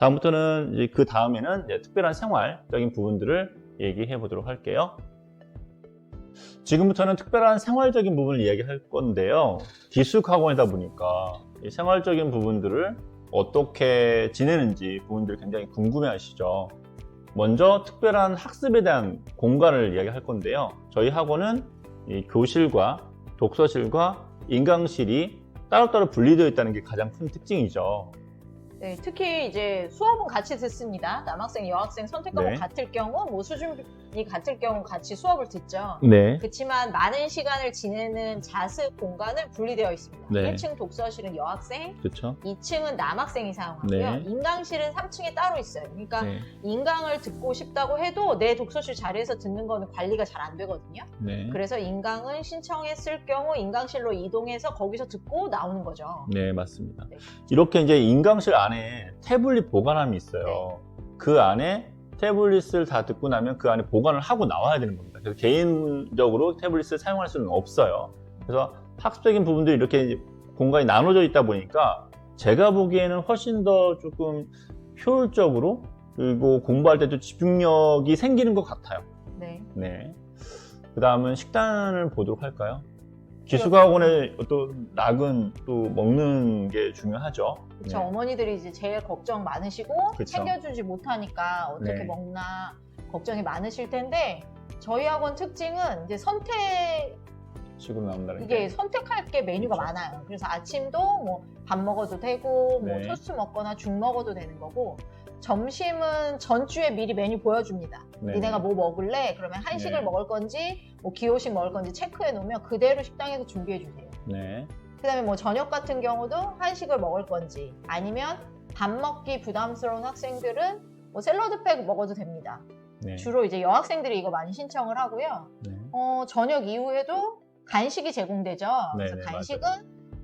다음부터는 이제 그 다음에는 특별한 생활적인 부분들을 얘기해 보도록 할게요. 지금부터는 특별한 생활적인 부분을 이야기할 건데요. 기숙학원이다 보니까 이 생활적인 부분들을 어떻게 지내는지 부분들 굉장히 궁금해 하시죠. 먼저 특별한 학습에 대한 공간을 이야기할 건데요. 저희 학원은 이 교실과 독서실과 인강실이 따로따로 분리되어 있다는 게 가장 큰 특징이죠. 네, 특히 이제 수업은 같이 듣습니다. 남학생, 여학생 선택 과목 네. 같을 경우, 뭐 수준이 같을 경우 같이 수업을 듣죠. 네. 그렇지만 많은 시간을 지내는 자습 공간은 분리되어 있습니다. 네. 1층 독서실은 여학생, 그렇죠. 2층은 남학생이 사용하고요. 네. 인강실은 3층에 따로 있어요. 그러니까 네. 인강을 듣고 싶다고 해도 내 독서실 자리에서 듣는 거는 관리가 잘 안 되거든요. 네. 그래서 인강은 신청했을 경우 인강실로 이동해서 거기서 듣고 나오는 거죠. 네, 맞습니다. 네. 이렇게 이제 인강실 안에 태블릿 보관함이 있어요. 그 안에 태블릿을 다 듣고 나면 그 안에 보관을 하고 나와야 되는 겁니다. 그래서 개인적으로 태블릿을 사용할 수는 없어요. 그래서 학습적인 부분들이 이렇게 공간이 나눠져 있다 보니까 제가 보기에는 훨씬 더 조금 효율적으로 그리고 공부할 때도 집중력이 생기는 것 같아요. 네. 네. 그 다음은 식단을 보도록 할까요? 기숙학원의 어떤 낙은 또 먹는 게 중요하죠. 그쵸, 네. 어머니들이 이제 제일 걱정 많으시고 그쵸. 챙겨주지 못하니까 어떻게 네. 먹나 걱정이 많으실 텐데 저희 학원 특징은 이제 지금 나온다는 이게 게. 선택할 게 메뉴가 그쵸. 많아요. 그래서 아침도 뭐 밥 먹어도 되고 뭐 네. 토스트 먹거나 죽 먹어도 되는 거고 점심은 전주에 미리 메뉴 보여줍니다. 네. 니네가 뭐 먹을래? 그러면 한식을 네. 먹을 건지 뭐 기호식 먹을 건지 체크해 놓으면 그대로 식당에서 준비해 주세요. 네. 그다음에 뭐 저녁 같은 경우도 한식을 먹을 건지 아니면 밥 먹기 부담스러운 학생들은 뭐 샐러드백 먹어도 됩니다. 네. 주로 이제 여학생들이 이거 많이 신청을 하고요. 네. 저녁 이후에도 간식이 제공되죠. 그래서 네네, 간식은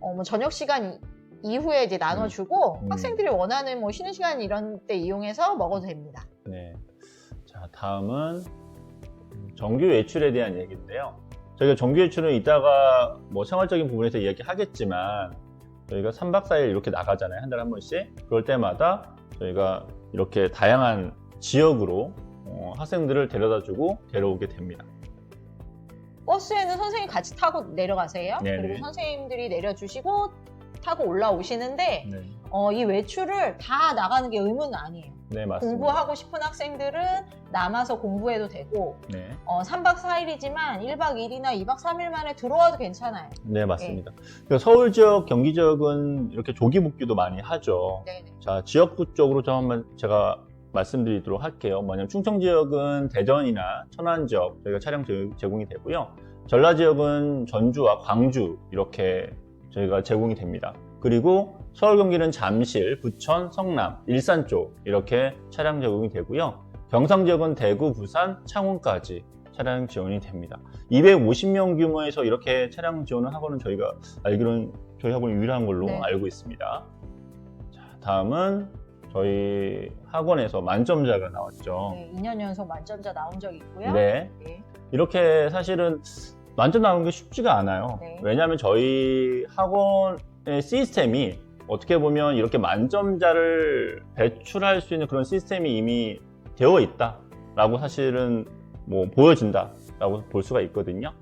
뭐 저녁 시간 이후에 이제 나눠주고 학생들이 원하는 뭐 쉬는 시간 이런 때 이용해서 먹어도 됩니다. 네. 자, 다음은 정규 외출에 대한 얘기인데요. 저희가 정규 외출은 이따가 뭐 생활적인 부분에서 이야기하겠지만 저희가 3박 4일 이렇게 나가잖아요. 한 달에 한 번씩. 그럴 때마다 저희가 이렇게 다양한 지역으로 학생들을 데려다주고 데려오게 됩니다. 버스에는 선생님 같이 타고 내려가세요. 네네. 그리고 선생님들이 내려주시고 타고 올라오시는데 네. 이 외출을 다 나가는 게 의무는 아니에요. 네, 맞습니다. 공부하고 싶은 학생들은 남아서 공부해도 되고 네. 3박 4일이지만 1박 2일이나 2박 3일 만에 들어와도 괜찮아요. 네, 맞습니다. 그러니까 서울 지역, 경기 지역은 이렇게 조기 복귀도 많이 하죠. 네네. 자, 지역구 쪽으로 좀 한번 제가 말씀드리도록 할게요. 뭐냐면 충청 지역은 대전이나 천안 지역 저희가 차량 제공이 되고요. 전라 지역은 전주와 광주 이렇게 저희가 제공이 됩니다. 그리고 서울 경기는 잠실, 부천, 성남, 일산 쪽 이렇게 차량 제공이 되고요. 경상 지역은 대구, 부산, 창원까지 차량 지원이 됩니다. 250명 규모에서 이렇게 차량 지원을 하고는 저희가 알기로는 저희 학원이 유일한 걸로 네. 알고 있습니다. 자, 다음은 저희 학원에서 만점자가 나왔죠. 네, 2년 연속 만점자 나온 적이 있고요. 네. 네. 이렇게 사실은 만점 나오는 게 쉽지가 않아요. 네. 왜냐하면 저희 학원의 시스템이 어떻게 보면 이렇게 만점자를 배출할 수 있는 그런 시스템이 이미 되어 있다라고 사실은 뭐 보여진다라고 볼 수가 있거든요.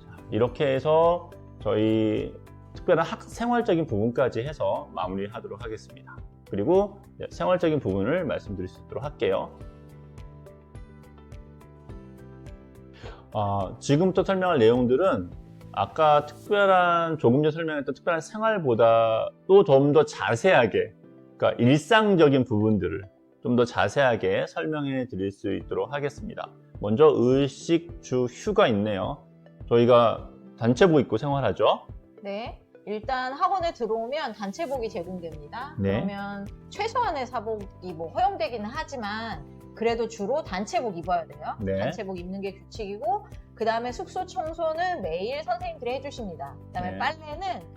자, 이렇게 해서 저희 특별한 생활적인 부분까지 해서 마무리하도록 하겠습니다. 그리고 생활적인 부분을 말씀드릴 수 있도록 할게요. 지금부터 설명할 내용들은 아까 조금 전에 설명했던 특별한 생활보다 또 좀 더 자세하게, 그러니까 일상적인 부분들을 좀 더 자세하게 설명해 드릴 수 있도록 하겠습니다. 먼저 의식 주 휴가 있네요. 저희가 단체복 입고 생활하죠. 네. 일단 학원에 들어오면 단체복이 제공됩니다. 네. 그러면 최소한의 사복이 뭐 허용되기는 하지만 그래도 주로 단체복 입어야 돼요. 네. 단체복 입는 게 규칙이고 그 다음에 숙소 청소는 매일 선생님들이 해주십니다. 그 다음에 네. 빨래는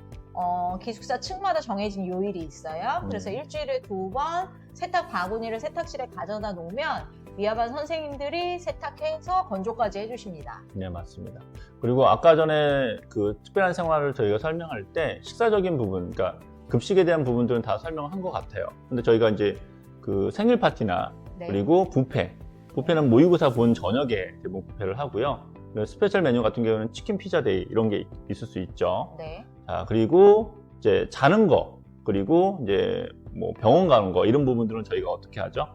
기숙사 층마다 정해진 요일이 있어요. 그래서 일주일에 2번 세탁 바구니를 세탁실에 가져다 놓으면 위아반 선생님들이 세탁해서 건조까지 해주십니다. 네, 맞습니다. 그리고 아까 전에 그 특별한 생활을 저희가 설명할 때 식사적인 부분, 그러니까 급식에 대한 부분들은 다 설명한 것 같아요. 근데 저희가 이제 그 생일 파티나 네. 그리고 뷔페는 모의고사 본 저녁에 대부분 뷔페를 하고요. 스페셜 메뉴 같은 경우는 치킨 피자 데이 이런 게 있을 수 있죠. 네. 자, 그리고 이제 자는 거, 그리고 이제 뭐 병원 가는 거 이런 부분들은 저희가 어떻게 하죠?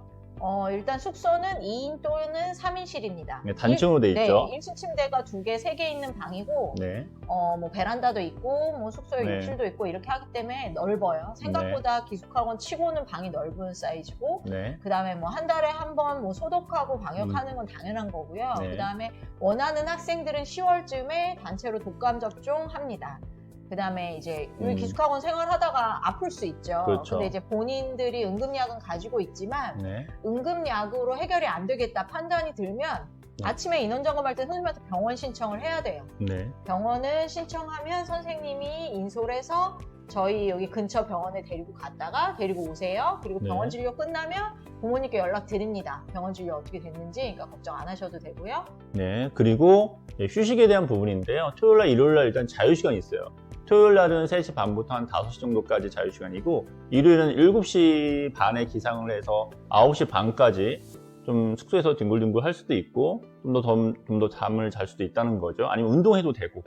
일단 숙소는 2인 또는 3인실입니다. 네, 단층으로 돼 있죠. 네, 1층 침대가 2개, 3개 있는 방이고, 네. 뭐 베란다도 있고, 뭐 숙소에 네. 욕실도 있고 이렇게 하기 때문에 넓어요. 생각보다 기숙학원 치고는 방이 넓은 사이즈고, 네. 그 다음에 뭐 한 달에 한 번 뭐 소독하고 방역하는 건 당연한 거고요. 네. 그 다음에 원하는 학생들은 10월쯤에 단체로 독감 접종합니다. 그 다음에 이제 우리 기숙학원 생활하다가 아플 수 있죠. 그렇죠. 근데 이제 본인들이 응급약은 가지고 있지만 네. 응급약으로 해결이 안 되겠다 판단이 들면 네. 아침에 인원 점검할 때 선생님한테 병원 신청을 해야 돼요. 네. 병원을 신청하면 선생님이 인솔해서 저희 여기 근처 병원에 데리고 갔다가 데리고 오세요. 그리고 병원 네. 진료 끝나면 부모님께 연락 드립니다. 병원 진료 어떻게 됐는지. 그러니까 걱정 안 하셔도 되고요. 네. 그리고 휴식에 대한 부분인데요. 토요일 날, 일요일 날 일단 자유시간이 있어요. 토요일 날은 3시 반부터 한 5시 정도까지 자유시간이고, 일요일은 7시 반에 기상을 해서 9시 반까지 좀 숙소에서 뒹굴뒹굴 할 수도 있고, 좀 더 잠을 잘 수도 있다는 거죠. 아니면 운동해도 되고,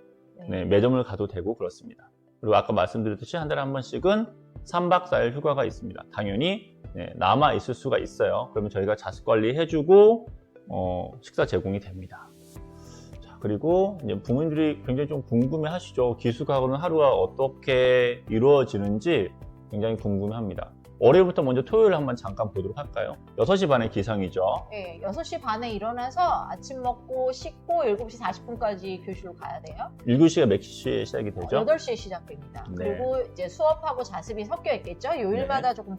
네, 매점을 가도 되고 그렇습니다. 그리고 아까 말씀드렸듯이 한 달에 한 번씩은 3박 4일 휴가가 있습니다. 당연히 남아 있을 수가 있어요. 그러면 저희가 자습 관리 해주고 식사 제공이 됩니다. 자, 그리고 이제 부모님들이 굉장히 좀 궁금해 하시죠. 기숙학원은 하루가 어떻게 이루어지는지 굉장히 궁금해합니다. 월요일부터 먼저 토요일 한번 잠깐 보도록 할까요? 6시 반에 기상이죠. 네, 6시 반에 일어나서 아침 먹고 씻고 7시 40분까지 교실로 가야 돼요. 1교시가 몇 시에 시작이 되죠? 8시에 시작됩니다. 네. 그리고 이제 수업하고 자습이 섞여 있겠죠. 요일마다 조금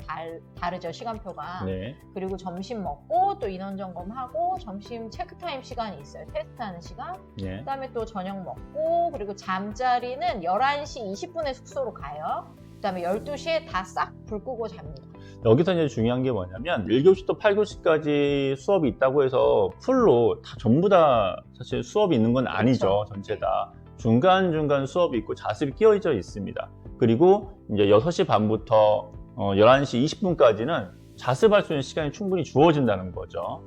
다르죠, 시간표가. 네. 그리고 점심 먹고 또 인원 점검하고 점심 체크타임 시간이 있어요. 테스트하는 시간. 네. 그다음에 또 저녁 먹고 그리고 잠자리는 11시 20분에 숙소로 가요. 그다음에 12시에 다 싹 불 끄고 잡니다. 여기서 이제 중요한 게 뭐냐면 1교시부터 8교시까지 수업이 있다고 해서 풀로 다 전부 다 사실 수업이 있는 건 아니죠. 그렇죠. 전체 다. 중간중간 수업이 있고 자습이 끼어져 있습니다. 그리고 이제 6시 반부터 11시 20분까지는 자습할 수 있는 시간이 충분히 주어진다는 거죠.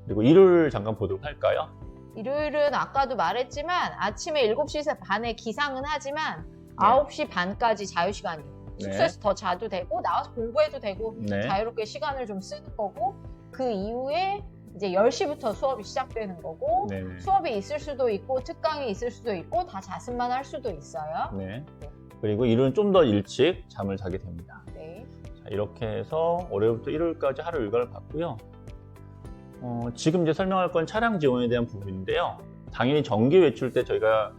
그리고 일요일 잠깐 보도록 할까요? 일요일은 아까도 말했지만 아침에 7시 반에 기상은 하지만 9시 반까지 자유시간이에요. 숙소에서 더 자도 되고 나와서 공부해도 되고 네. 자유롭게 시간을 좀 쓰는 거고 그 이후에 이제 10시부터 수업이 시작되는 거고 네네. 수업이 있을 수도 있고 특강이 있을 수도 있고 다 자습만 할 수도 있어요. 네. 그리고 일요일은 좀 더 일찍 잠을 자게 됩니다. 네. 자, 이렇게 해서 월요일부터 일요일까지 하루 일과를 봤고요. 지금 이제 설명할 건 차량 지원에 대한 부분인데요. 당연히 정기 외출 때 저희가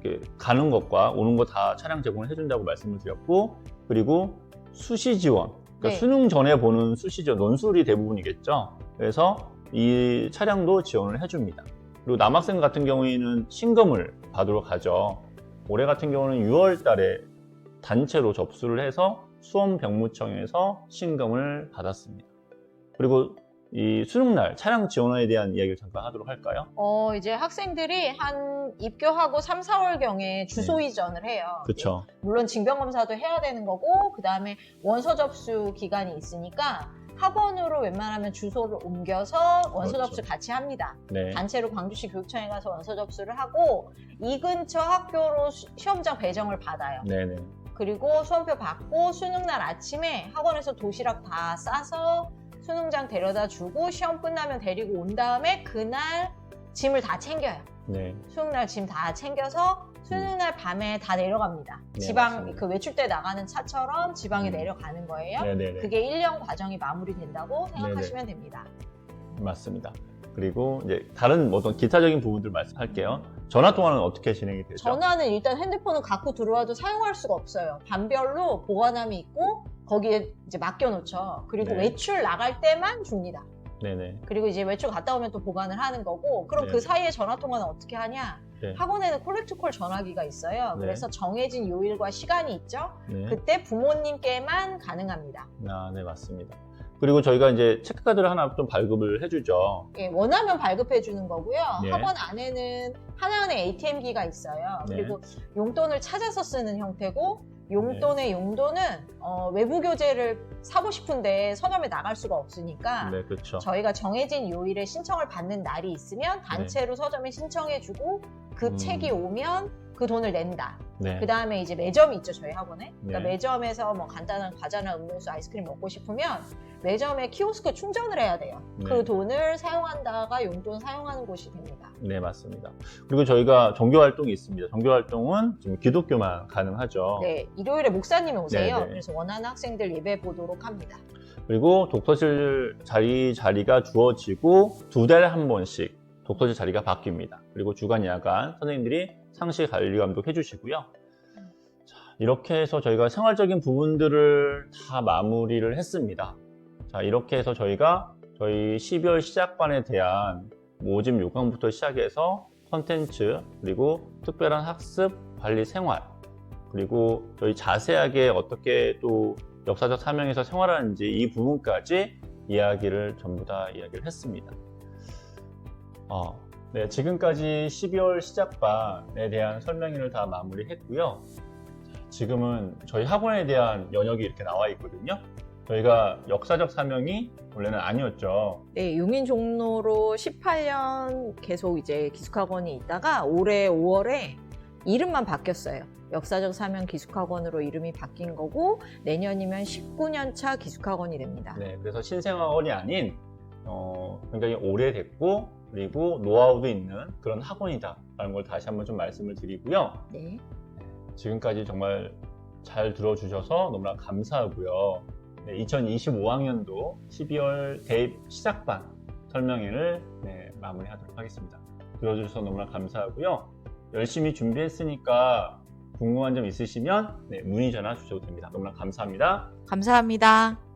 이렇게 가는 것과 오는 거 다 차량 제공을 해준다고 말씀을 드렸고, 그리고 수시 지원, 그러니까 네. 수능 전에 보는 수시 지원, 논술이 대부분이겠죠. 그래서 이 차량도 지원을 해줍니다. 그리고 남학생 같은 경우에는 신검을 받도록 하죠. 올해 같은 경우는 6월 달에 단체로 접수를 해서 수원병무청에서 신검을 받았습니다. 그리고 이 수능날 차량 지원에 대한 이야기를 잠깐 하도록 할까요? 이제 학생들이 한 입교하고 3, 4월경에 주소 이전을 해요. 그렇죠. 물론 징병검사도 해야 되는 거고 그 다음에 원서 접수 기간이 있으니까 학원으로 웬만하면 주소를 옮겨서 원서 그렇죠. 접수 같이 합니다. 네. 단체로 광주시 교육청에 가서 원서 접수를 하고 이 근처 학교로 시험장 배정을 받아요. 네네. 그리고 수험표 받고 수능날 아침에 학원에서 도시락 다 싸서 수능장 데려다 주고 시험 끝나면 데리고 온 다음에 그날 짐을 다 챙겨요. 네. 수능날 짐 다 챙겨서 수능날 밤에 다 내려갑니다. 네, 지방 맞습니다. 그 외출 때 나가는 차처럼 지방에 음. 내려가는 거예요. 네네네. 그게 1년 과정이 마무리된다고 생각하시면 됩니다. 맞습니다. 그리고 이제 다른 어떤 기타적인 부분들 말씀할게요. 전화 통화는 어떻게 진행이 되죠? 전화는 일단 핸드폰은 갖고 들어와도 사용할 수가 없어요. 반별로 보관함이 있고 거기에 이제 맡겨놓죠. 그리고 네. 외출 나갈 때만 줍니다. 네네. 그리고 이제 외출 갔다 오면 또 보관을 하는 거고 그럼 네. 그 사이에 전화 통화는 어떻게 하냐? 네. 학원에는 콜렉트콜 전화기가 있어요. 네. 그래서 정해진 요일과 시간이 있죠. 네. 그때 부모님께만 가능합니다. 네, 맞습니다. 그리고 저희가 이제 체크카드를 하나 좀 발급을 해주죠. 예, 원하면 발급해 주는 거고요. 네. 학원 안에는 하나하나 ATM기가 있어요. 네. 그리고 용돈을 찾아서 쓰는 형태고 용돈의 용도는 외부 교재를 사고 싶은데 서점에 나갈 수가 없으니까 네, 그렇죠. 저희가 정해진 요일에 신청을 받는 날이 있으면 단체로 서점에 신청해주고 그 책이 오면 그 돈을 낸다. 네. 그 다음에 이제 매점이 있죠, 저희 학원에. 그러니까 네. 매점에서 뭐 간단한 과자나 음료수, 아이스크림 먹고 싶으면 매점에 키오스크 충전을 해야 돼요. 네. 그 돈을 사용한다가 용돈 사용하는 곳이 됩니다. 네, 맞습니다. 그리고 저희가 종교 활동이 있습니다. 종교 활동은 지금 기독교만 가능하죠. 네, 일요일에 목사님이 오세요. 네, 네. 그래서 원하는 학생들 예배 보도록 합니다. 그리고 독서실 자리가 주어지고 2달에 한 번씩 독서실 자리가 바뀝니다. 그리고 주간, 야간 선생님들이 상시 관리 감독 해주시고요. 자, 이렇게 해서 저희가 생활적인 부분들을 다 마무리를 했습니다. 자, 이렇게 해서 저희가 저희 12월 시작반에 대한 모집 요강부터 시작해서 컨텐츠, 그리고 특별한 학습, 관리 생활, 그리고 저희 자세하게 어떻게 또 역사적 사명에서 생활하는지 이 부분까지 전부 다 이야기를 했습니다. 네, 지금까지 12월 시작반에 대한 설명회를 다 마무리했고요. 지금은 저희 학원에 대한 연역이 이렇게 나와 있거든요. 저희가 역사적 사명이 원래는 아니었죠. 네, 용인 종로로 18년 계속 이제 기숙학원이 있다가 올해 5월에 이름만 바뀌었어요. 역사적 사명 기숙학원으로 이름이 바뀐 거고 내년이면 19년 차 기숙학원이 됩니다. 네, 그래서 신생학원이 아닌 굉장히 오래됐고 그리고 노하우도 있는 그런 학원이다라는 걸 다시 한번 좀 말씀을 드리고요. 네. 지금까지 정말 잘 들어주셔서 너무나 감사하고요. 네, 2025학년도 12월 대입 시작반 설명회를 마무리하도록 하겠습니다. 들어주셔서 너무나 감사하고요. 열심히 준비했으니까 궁금한 점 있으시면 문의 전화 주셔도 됩니다. 너무나 감사합니다. 감사합니다.